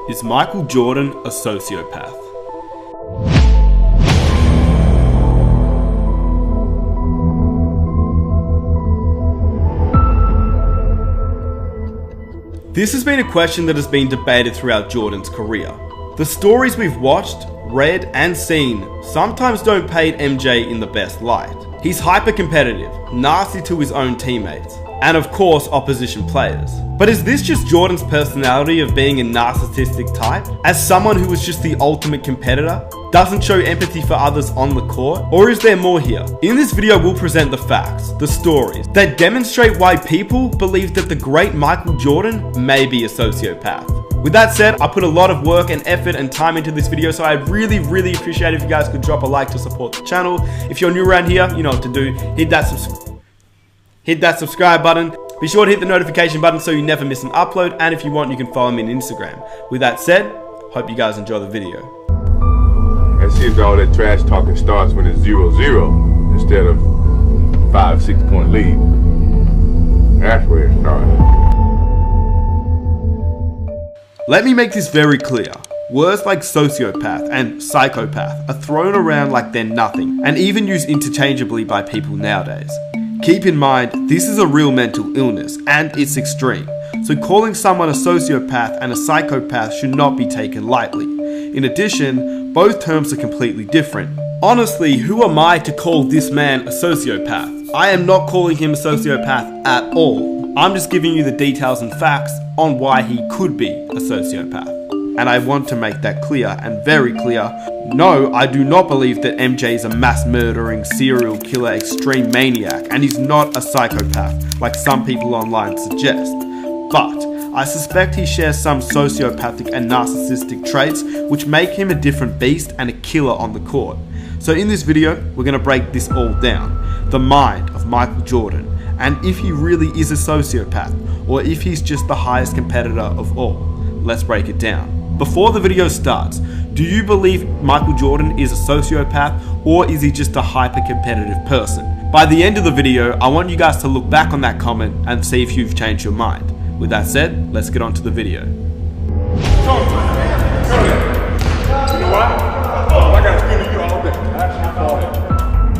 Is Michael Jordan a sociopath? This has been a question that has been debated throughout Jordan's career. The stories we've watched, read and seen sometimes don't paint MJ in the best light. He's hyper-competitive, nasty to his own teammates, and of course opposition players. But is this just Jordan's personality of being a narcissistic type? As someone who is just the ultimate competitor, doesn't show empathy for others on the court? Or is there more here? In this video we'll present the facts, the stories, that demonstrate why people believe that the great Michael Jordan may be a sociopath. With that said, I put a lot of work and effort and time into this video, so I'd really appreciate if you guys could drop a like to support the channel. If you're new around here, you know what to do. Hit that subscribe button. Be sure to hit the notification button so you never miss an upload, and if you want, you can follow me on Instagram. With that said, hope you guys enjoy the video. That seems all that trash talking starts when it's 0-0 instead of 5-6 point lead. That's where it starts. Let me make this very clear. Words like sociopath and psychopath are thrown around like they're nothing, and even used interchangeably by people nowadays. Keep in mind, this is a real mental illness, and it's extreme, so calling someone a sociopath and a psychopath should not be taken lightly. In addition, both terms are completely different. Honestly, who am I to call this man a sociopath? I am not calling him a sociopath at all. I'm just giving you the details and facts on why he could be a sociopath. And I want to make that clear, and very clear. No, I do not believe that MJ is a mass murdering, serial killer, extreme maniac, and he's not a psychopath, like some people online suggest. But I suspect he shares some sociopathic and narcissistic traits which make him a different beast and a killer on the court. So in this video, we're going to break this all down. The mind of Michael Jordan, and if he really is a sociopath, or if he's just the highest competitor of all. Let's break it down. Before the video starts, do you believe Michael Jordan is a sociopath, or is he just a hyper-competitive person? By the end of the video, I want you guys to look back on that comment and see if you've changed your mind. With that said, let's get on to the video.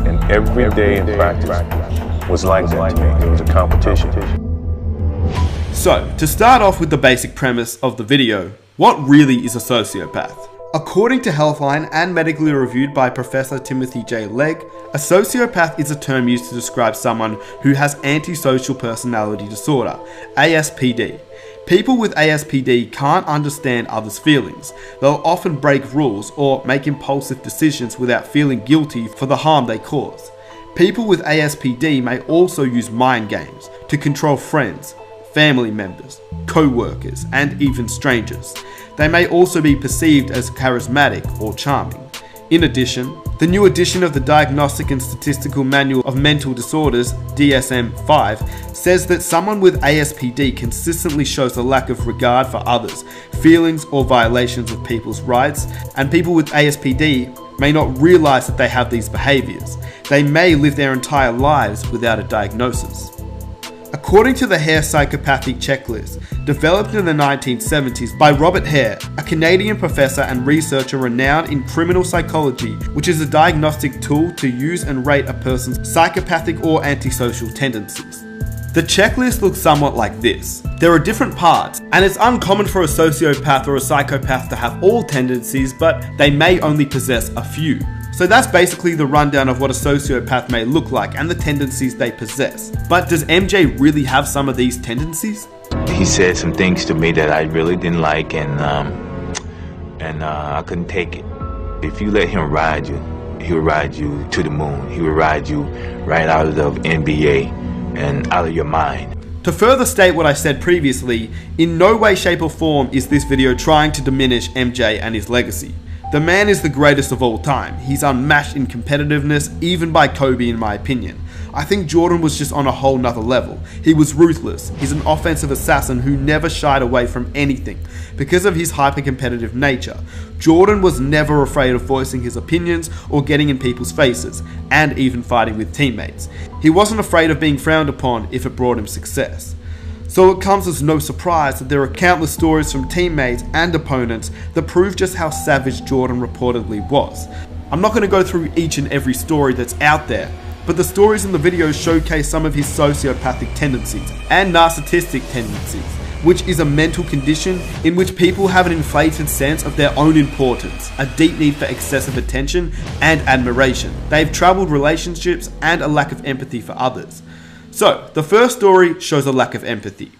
And every day in practice was like that to me. It was a competition. So, to start off with the basic premise of the video, what really is a sociopath? According to Healthline and medically reviewed by Professor Timothy J. Legg, a sociopath is a term used to describe someone who has antisocial personality disorder, ASPD. People with ASPD can't understand others' feelings. They'll often break rules or make impulsive decisions without feeling guilty for the harm they cause. People with ASPD may also use mind games to control friends, family members, co-workers, and even strangers. They may also be perceived as charismatic or charming. In addition, the new edition of the Diagnostic and Statistical Manual of Mental Disorders, DSM-5, says that someone with ASPD consistently shows a lack of regard for others, feelings or violations of people's rights, and people with ASPD may not realize that they have these behaviors. They may live their entire lives without a diagnosis. According to the Hare Psychopathic Checklist, developed in the 1970s by Robert Hare, a Canadian professor and researcher renowned in criminal psychology, which is a diagnostic tool to use and rate a person's psychopathic or antisocial tendencies. The checklist looks somewhat like this. There are different parts, and it's uncommon for a sociopath or a psychopath to have all tendencies, but they may only possess a few. So that's basically the rundown of what a sociopath may look like and the tendencies they possess. But does MJ really have some of these tendencies? He said some things to me that I really didn't like, and I couldn't take it. If you let him ride you, he would ride you to the moon. He would ride you right out of the NBA and out of your mind. To further state what I said previously, in no way, shape or form is this video trying to diminish MJ and his legacy. The man is the greatest of all time. He's unmatched in competitiveness, even by Kobe in my opinion. I think Jordan was just on a whole nother level. He was ruthless. He's an offensive assassin who never shied away from anything. Because of his hyper-competitive nature, Jordan was never afraid of voicing his opinions or getting in people's faces, and even fighting with teammates. He wasn't afraid of being frowned upon if it brought him success. So it comes as no surprise that there are countless stories from teammates and opponents that prove just how savage Jordan reportedly was. I'm not going to go through each and every story that's out there, but the stories in the video showcase some of his sociopathic tendencies and narcissistic tendencies, which is a mental condition in which people have an inflated sense of their own importance, a deep need for excessive attention and admiration. They have troubled relationships and a lack of empathy for others. So, the first story shows a lack of empathy.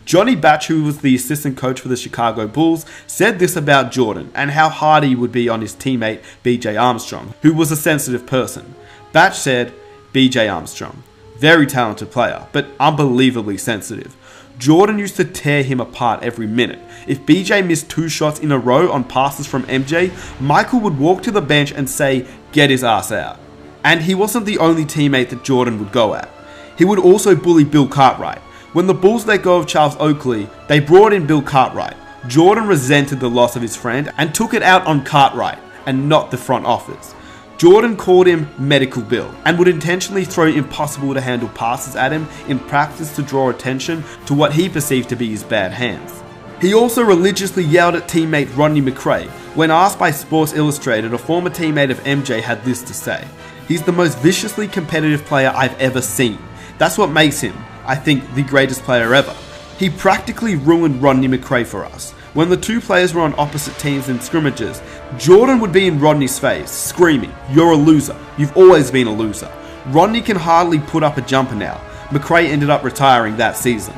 Johnny Batch, who was the assistant coach for the Chicago Bulls, said this about Jordan and how hard he would be on his teammate BJ Armstrong, who was a sensitive person. Batch said, BJ Armstrong, very talented player, but unbelievably sensitive. Jordan used to tear him apart every minute. If BJ missed 2 shots in a row on passes from MJ, Michael would walk to the bench and say, get his ass out. And he wasn't the only teammate that Jordan would go at. He would also bully Bill Cartwright. When the Bulls let go of Charles Oakley, they brought in Bill Cartwright. Jordan resented the loss of his friend and took it out on Cartwright and not the front office. Jordan called him Medical Bill and would intentionally throw impossible to handle passes at him in practice to draw attention to what he perceived to be his bad hands. He also religiously yelled at teammate Rodney McRae. When asked by Sports Illustrated, a former teammate of MJ had this to say, "He's the most viciously competitive player I've ever seen. That's what makes him, I think, the greatest player ever. He practically ruined Rodney McRae for us. When the 2 players were on opposite teams in scrimmages, Jordan would be in Rodney's face, screaming, 'You're a loser. You've always been a loser.' Rodney can hardly put up a jumper now. McRae ended up retiring that season."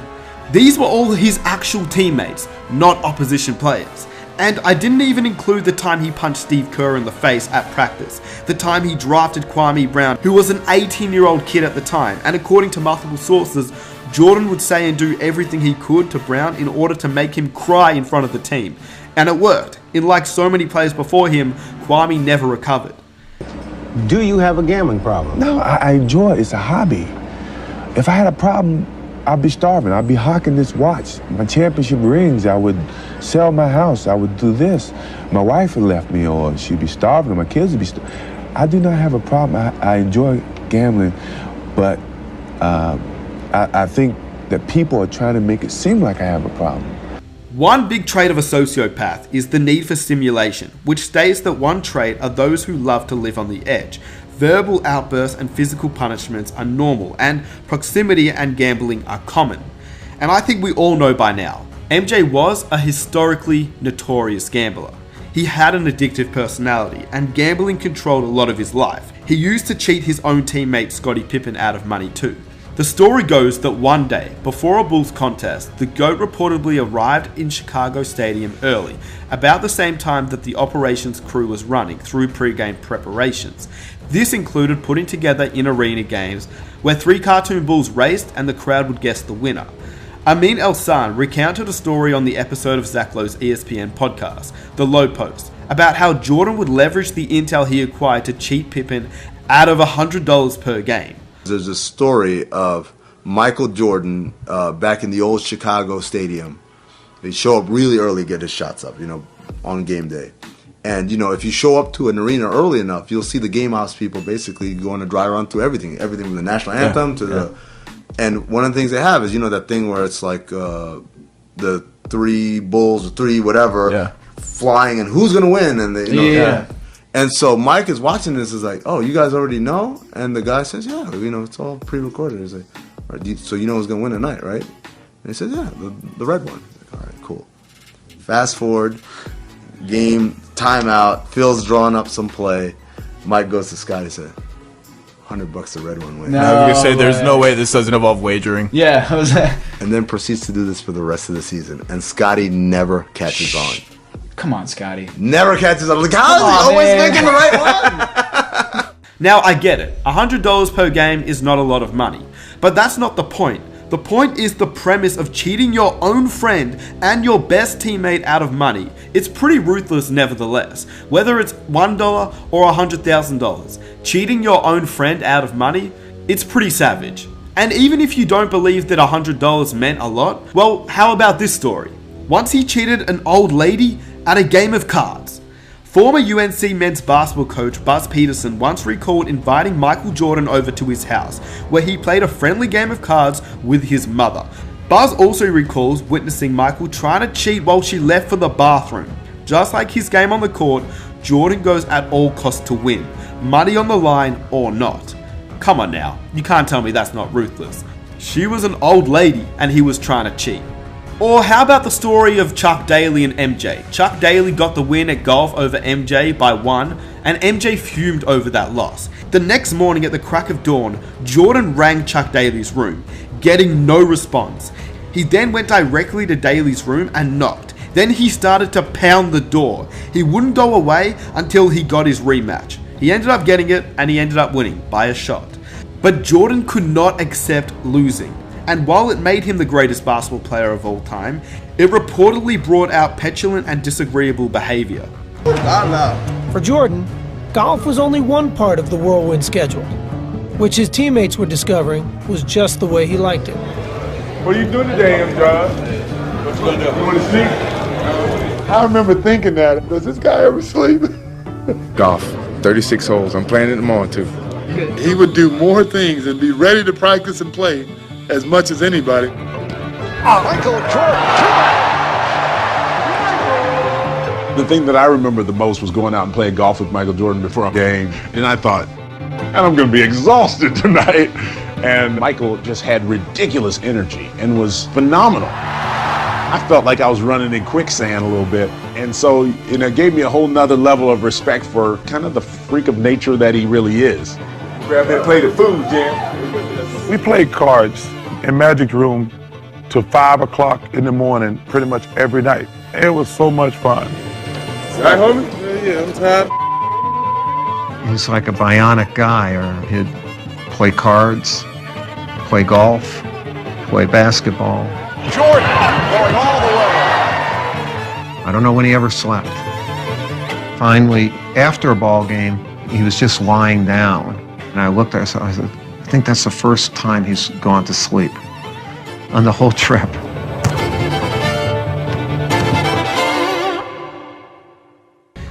These were all his actual teammates, not opposition players. And I didn't even include the time he punched Steve Kerr in the face at practice, the time he drafted Kwame Brown, who was an 18-year-old kid at the time, and according to multiple sources, Jordan would say and do everything he could to Brown in order to make him cry in front of the team. And it worked. Unlike so many players before him, Kwame never recovered. Do you have a gambling problem? No, I enjoy it. It's a hobby. If I had a problem, I'd be starving. I'd be hawking this watch. My championship rings, I would sell my house. I would do this. My wife had left me, or she'd be starving, or my kids would be starving. I do not have a problem. I enjoy gambling, but I think that people are trying to make it seem like I have a problem. One big trait of a sociopath is the need for stimulation, which states that one trait are those who love to live on the edge. Verbal outbursts and physical punishments are normal, and proximity and gambling are common. And I think we all know by now, MJ was a historically notorious gambler. He had an addictive personality, and gambling controlled a lot of his life. He used to cheat his own teammate Scottie Pippen out of money too. The story goes that one day, before a Bulls contest, the GOAT reportedly arrived in Chicago Stadium early, about the same time that the operations crew was running through pre-game preparations. This included putting together in-arena games where 3 cartoon bulls raced and the crowd would guess the winner. Amin El-San recounted a story on the episode of Zach Lowe's ESPN podcast, The Low Post, about how Jordan would leverage the intel he acquired to cheat Pippen out of $100 per game. There's a story of Michael Jordan back in the old Chicago stadium. They show up really early, get his shots up, on game day. And, if you show up to an arena early enough, you'll see the game house people basically going to dry run through everything from the national anthem to the... And one of the things they have is, that thing where it's like the 3 bulls or 3 whatever flying and who's going to win. And they, And so Mike is watching this, is like, oh, you guys already know? And the guy says, yeah, it's all pre-recorded. He's like, all right, so you know who's going to win tonight, right? And he says, yeah, the red one. He's like, all right, cool. Fast forward, game, timeout, Phil's drawing up some play. Mike goes to Scott, he said, $100 the red one wins. No, I was going to say, there's no way this doesn't involve wagering. Yeah. And then proceeds to do this for the rest of the season. And Scotty never catches on. Come on, Scotty. Never catches on. Like, how is he always making the right one? Now, I get it. $100 per game is not a lot of money. But that's not the point. The point is the premise of cheating your own friend and your best teammate out of money. It's pretty ruthless nevertheless. Whether it's $1 or $100,000, cheating your own friend out of money, it's pretty savage. And even if you don't believe that $100 meant a lot, well, how about this story? Once he cheated an old lady at a game of cards. Former UNC men's basketball coach Buzz Peterson once recalled inviting Michael Jordan over to his house, where he played a friendly game of cards with his mother. Buzz also recalls witnessing Michael trying to cheat while she left for the bathroom. Just like his game on the court, Jordan goes at all costs to win, money on the line or not. Come on now, you can't tell me that's not ruthless. She was an old lady and he was trying to cheat. Or how about the story of Chuck Daly and MJ? Chuck Daly got the win at golf over MJ by 1, and MJ fumed over that loss. The next morning at the crack of dawn, Jordan rang Chuck Daly's room, getting no response. He then went directly to Daly's room and knocked. Then he started to pound the door. He wouldn't go away until he got his rematch. He ended up getting it and he ended up winning by a shot. But Jordan could not accept losing. And while it made him the greatest basketball player of all time, it reportedly brought out petulant and disagreeable behavior. For Jordan, golf was only one part of the whirlwind schedule, which his teammates were discovering was just the way he liked it. What are you doing today, M-Drive? What you gonna do? You want to sleep? I remember thinking that. Does this guy ever sleep? Golf, 36 holes. I'm playing it tomorrow too. He would do more things and be ready to practice and play as much as anybody. Michael Jordan. The thing that I remember the most was going out and playing golf with Michael Jordan before a game. And I thought, and I'm going to be exhausted tonight. And Michael just had ridiculous energy and was phenomenal. I felt like I was running in quicksand a little bit. And so, it gave me a whole nother level of respect for kind of the freak of nature that he really is. Grab that plate of food, Jim. We played cards in Magic Room till 5 o'clock in the morning pretty much every night. It was so much fun. Right, homie? Yeah, I'm tired. He's like a bionic guy, or he'd play cards, play golf, play basketball. Jordan going all the way. I don't know when he ever slept. Finally, after a ball game, he was just lying down. And I looked at him, I said, I think that's the first time he's gone to sleep on the whole trip.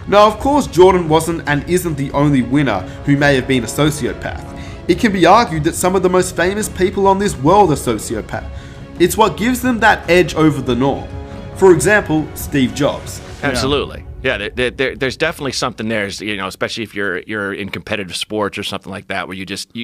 Now, of course, Jordan wasn't and isn't the only winner who may have been a sociopath. It can be argued that some of the most famous people on this world are sociopaths. It's what gives them that edge over the norm. For example, Steve Jobs. Absolutely. Yeah, there's definitely something there, especially if you're in competitive sports or something like that, where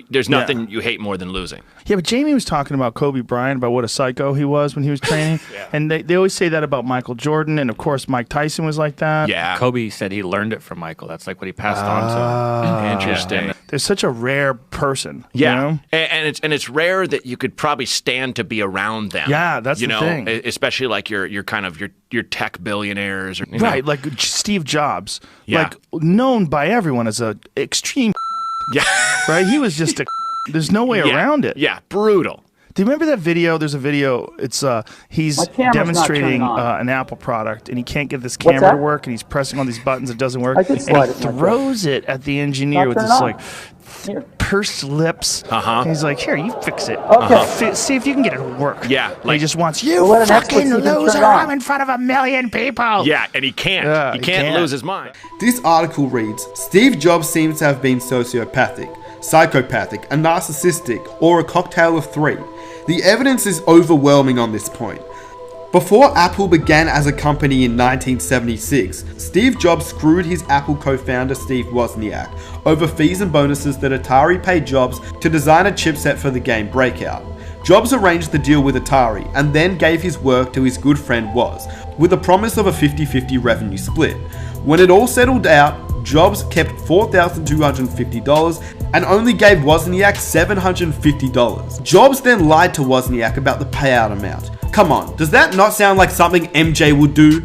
there's nothing you hate more than losing. Yeah, but Jamie was talking about Kobe Bryant, about what a psycho he was when he was training. And they always say that about Michael Jordan, and of course Mike Tyson was like that. Yeah. Kobe said he learned it from Michael. That's like what he passed on to him. Interesting. Yeah. They're such a rare person. Yeah. You know? And it's rare that you could probably stand to be around them. Yeah, that's the thing. Especially like your kind of your tech billionaires. Or, right, like Steve Jobs. Yeah. Like known by everyone as a extreme. Yeah. Right? He was just a. There's no way around it. Yeah, brutal. Do you remember that video? There's a video. It's he's demonstrating an Apple product, and he can't get this camera to work, and he's pressing all these buttons. It doesn't work, and he throws it at the engineer with this like pursed lips. And he's like, "Here, you fix it. See if you can get it to work." Yeah, like, he just wants you fucking loser. I'm in front of 1 million people. Yeah, and he can't. He can't lose his mind. This article reads, Steve Jobs seems to have been sociopathic, psychopathic, and narcissistic, or a cocktail of three. The evidence is overwhelming on this point. Before Apple began as a company in 1976, Steve Jobs screwed his Apple co-founder Steve Wozniak over fees and bonuses that Atari paid Jobs to design a chipset for the game Breakout. Jobs arranged the deal with Atari and then gave his work to his good friend Woz, with a promise of a 50-50 revenue split. When it all settled out, Jobs kept $4,250 and only gave Wozniak $750. Jobs then lied to Wozniak about the payout amount. Come on, does that not sound like something MJ would do?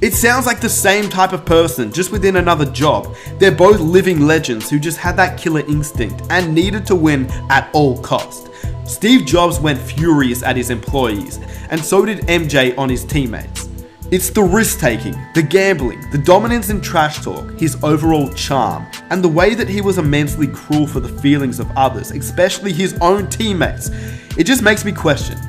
It sounds like the same type of person, just within another job. They're both living legends who just had that killer instinct and needed to win at all cost. Steve Jobs went furious at his employees, and so did MJ on his teammates. It's the risk-taking, the gambling, the dominance and trash talk, his overall charm, and the way that he was immensely cruel for the feelings of others, especially his own teammates. It just makes me question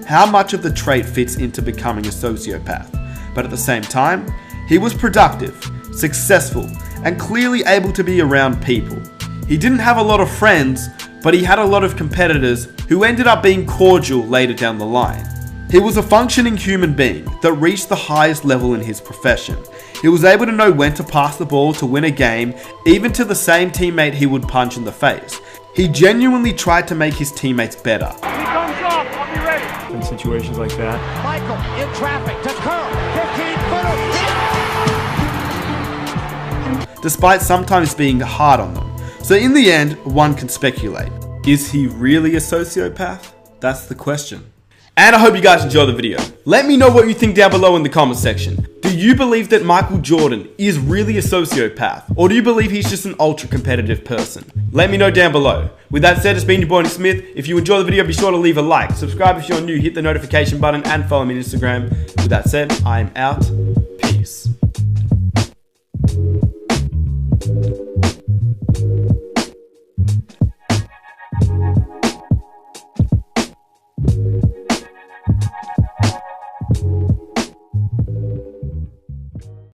how much of the trait fits into becoming a sociopath. But at the same time, he was productive, successful, and clearly able to be around people. He didn't have a lot of friends, but he had a lot of competitors who ended up being cordial later down the line. He was a functioning human being that reached the highest level in his profession. He was able to know when to pass the ball to win a game, even to the same teammate he would punch in the face. He genuinely tried to make his teammates better. He comes up, I'll be ready. In situations like that. Michael in traffic to curl, 15-footer. Despite sometimes being hard on them. So in the end, one can speculate. Is he really a sociopath? That's the question. And I hope you guys enjoyed the video. Let me know what you think down below in the comment section. Do you believe that Michael Jordan is really a sociopath? Or do you believe he's just an ultra competitive person? Let me know down below. With that said, it's been your boy Nick Smith. If you enjoyed the video, be sure to leave a like. Subscribe if you're new, hit the notification button, and follow me on Instagram. With that said, I am out. Peace.